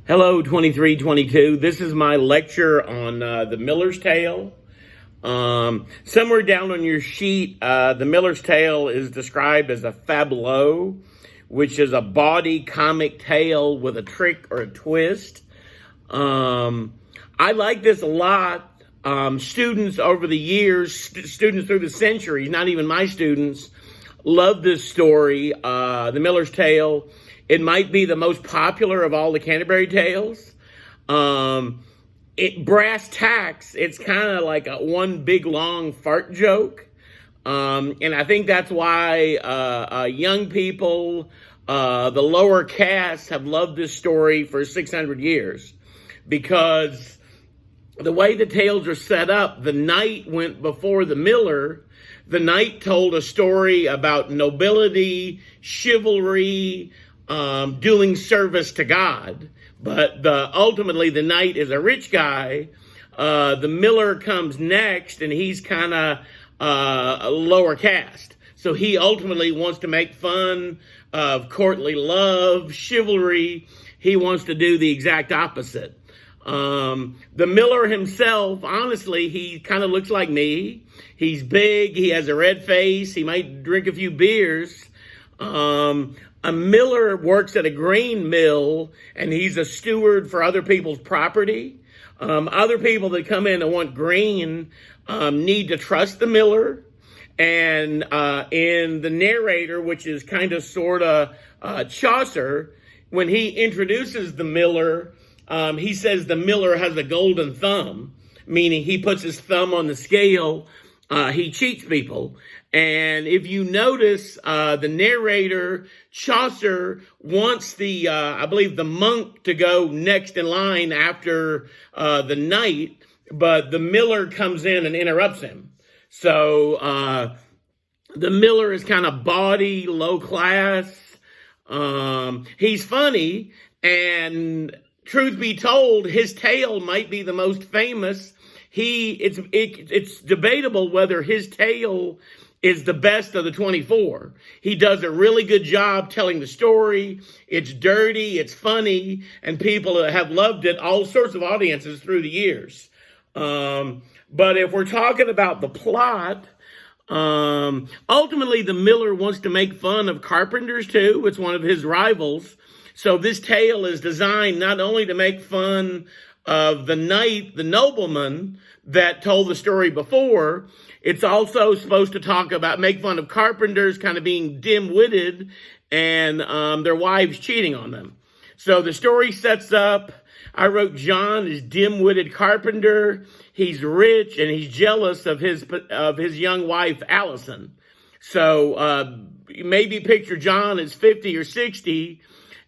Hello, 2322. This is my lecture on the Miller's Tale. Somewhere down on your sheet, the Miller's Tale is described as a fableau, which is a bawdy comic tale with a trick or a twist. I like this a lot. Students over the years, students through the centuries, not even my students, love this story, the Miller's Tale. It might be the most popular of all the Canterbury Tales. Brass tacks, it's kind of like a one big long fart joke. And I think that's why young people, the lower caste, have loved this story for 600 years. Because the way the tales are set up, the knight went before the miller. The knight told a story about nobility, chivalry, doing service to God. But ultimately, the knight is a rich guy. The miller comes next, and he's kind of a lower caste. So he ultimately wants to make fun of courtly love, chivalry. He wants to do the exact opposite. The miller himself, honestly, he kind of looks like me. He's big. He has a red face. He might drink a few beers. A miller works at a grain mill, and he's a steward for other people's property. Other people that come in and want grain need to trust the miller. And in the narrator, which is kind of sort of Chaucer, when he introduces the miller, he says the miller has a golden thumb, meaning he puts his thumb on the scale. He cheats people. And if you notice, the narrator, Chaucer, wants I believe the monk to go next in line after the knight, but the miller comes in and interrupts him. So the miller is kind of bawdy, low class. He's funny, and truth be told, his tale might be the most famous. It's debatable whether his tale is the best of the 24. He does a really good job telling the story. It's dirty, it's funny, and people have loved it, all sorts of audiences through the years. But if we're talking about the plot, ultimately the miller wants to make fun of carpenters too. It's one of his rivals. So this tale is designed not only to make fun of the knight, the nobleman that told the story before, it's also supposed to make fun of carpenters kind of being dim-witted and their wives cheating on them. So the story sets up, I wrote John is dim-witted carpenter. He's rich and he's jealous of his young wife, Allison. So maybe picture John as 50 or 60,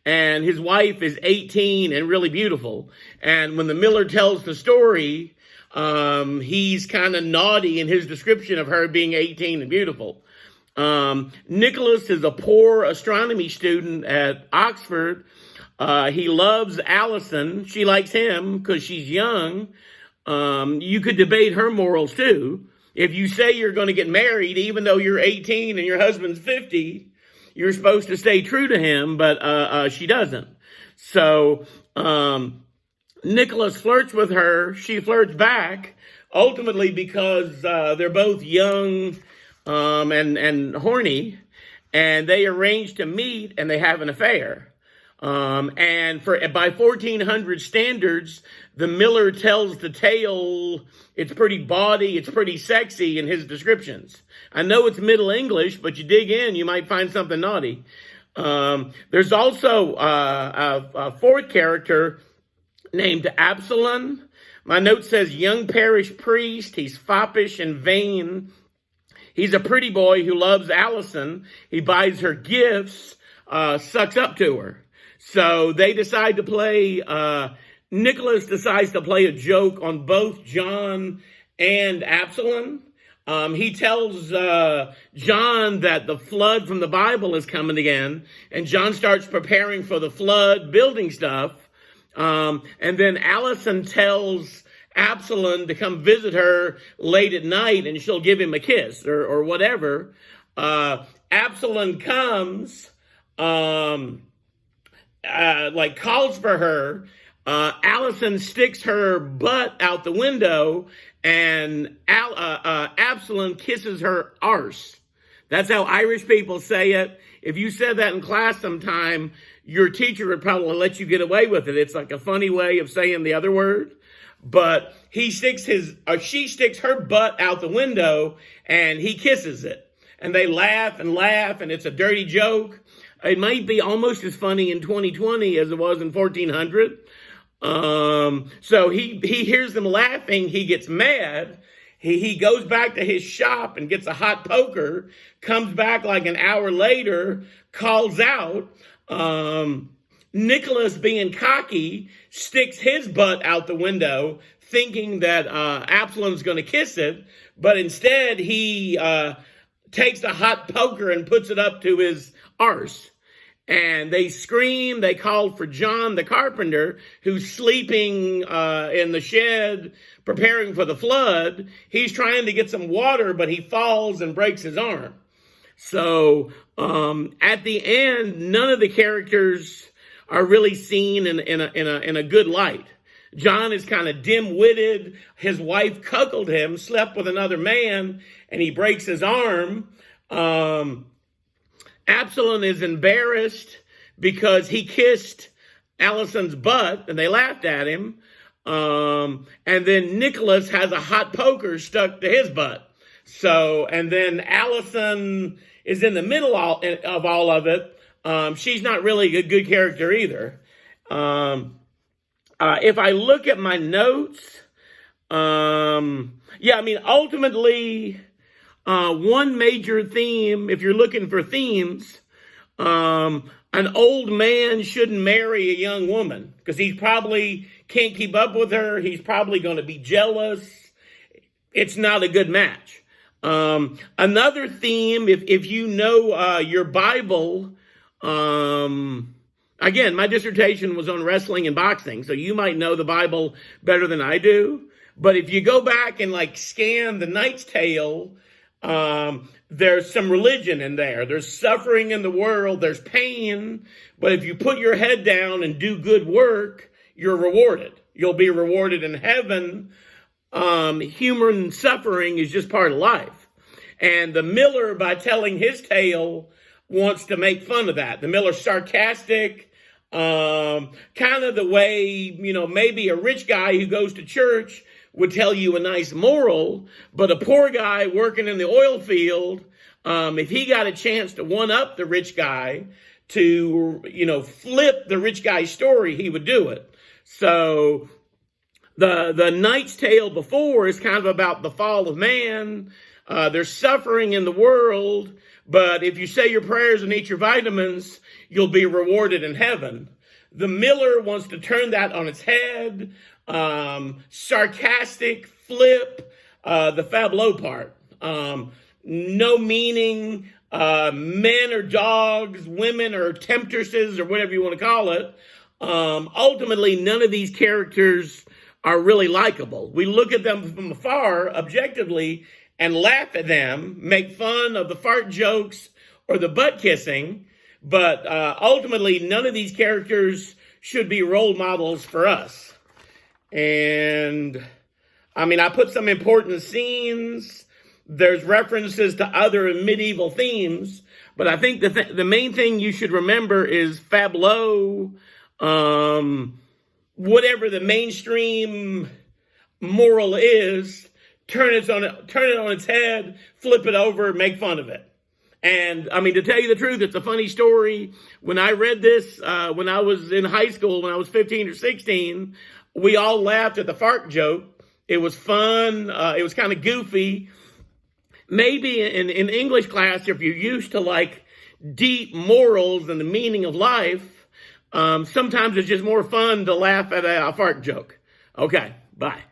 and his wife is 18 and really beautiful. And when the miller tells the story, he's kind of naughty in his description of her being 18 and beautiful. Nicholas is a poor astronomy student at Oxford. He loves Allison. She likes him because she's young. You could debate her morals too. If you say you're going to get married, even though you're 18 and your husband's 50, you're supposed to stay true to him, but she doesn't. So Nicholas flirts with her. She flirts back, ultimately because they're both young and horny, and they arrange to meet, and they have an affair. And by 1400 standards, the miller tells the tale. It's pretty bawdy, it's pretty sexy in his descriptions. I know it's Middle English, but you dig in, you might find something naughty. There's also a fourth character named Absalom. My note says young parish priest. He's foppish and vain. He's a pretty boy who loves Allison. He buys her gifts, sucks up to her. So they decide to play, Nicholas decides to play a joke on both John and Absalom. He tells John that the flood from the Bible is coming again, and John starts preparing for the flood, building stuff. And then Allison tells Absalom to come visit her late at night, and she'll give him a kiss or whatever. Absalom comes, calls for her. Allison sticks her butt out the window, and Absalom kisses her arse. That's how Irish people say it. If you said that in class sometime, your teacher would probably let you get away with it. It's like a funny way of saying the other word. But she sticks her butt out the window, and he kisses it. And they laugh, and it's a dirty joke. It might be almost as funny in 2020 as it was in 1400. So he hears them laughing. He gets mad. He goes back to his shop and gets a hot poker, comes back like an hour later, calls out. Nicholas, being cocky, sticks his butt out the window, thinking that Absalom's going to kiss it, but instead he takes the hot poker and puts it up to his arse. And they scream. They call for John the carpenter, who's sleeping in the shed, preparing for the flood. He's trying to get some water, but he falls and breaks his arm. So at the end, none of the characters are really seen in a good light. John is kind of dim-witted. His wife cuckolded him, slept with another man, and he breaks his arm. Absalom is embarrassed because he kissed Allison's butt, and they laughed at him. And then Nicholas has a hot poker stuck to his butt. So, and then Allison is in the middle of all of it. She's not really a good character either. If I look at my notes, ultimately, one major theme, if you're looking for themes, an old man shouldn't marry a young woman because he probably can't keep up with her. He's probably going to be jealous. It's not a good match. Another theme, if you know your Bible, again, my dissertation was on wrestling and boxing, so you might know the Bible better than I do. But if you go back and scan the Knight's Tale, there's some religion in there. There's suffering in the world. There's pain. But if you put your head down and do good work, you're rewarded. You'll be rewarded in heaven. Human suffering is just part of life. And the miller, by telling his tale, wants to make fun of that. The miller's sarcastic, kind of the way, maybe a rich guy who goes to church would tell you a nice moral, but a poor guy working in the oil field, if he got a chance to one-up the rich guy, to, flip the rich guy's story, he would do it. So the Knight's Tale before is kind of about the fall of man. There's suffering in the world, but if you say your prayers and eat your vitamins, you'll be rewarded in heaven. The miller wants to turn that on its head. Sarcastic, flip, the Fableau part. No meaning, men are dogs, women are temptresses, or whatever you want to call it. Ultimately, none of these characters are really likable. We look at them from afar, objectively, and laugh at them, make fun of the fart jokes or the butt kissing, but ultimately, none of these characters should be role models for us. And I put some important scenes. There's references to other medieval themes, but I think the main thing you should remember is Fableau, whatever the mainstream moral is, turn it on its head, flip it over, make fun of it. And to tell you the truth, it's a funny story. When I read this, when I was in high school, when I was 15 or 16, we all laughed at the fart joke. It was fun. It was kind of goofy. Maybe in English class, if you're used to deep morals and the meaning of life, sometimes it's just more fun to laugh at a fart joke. Okay, bye.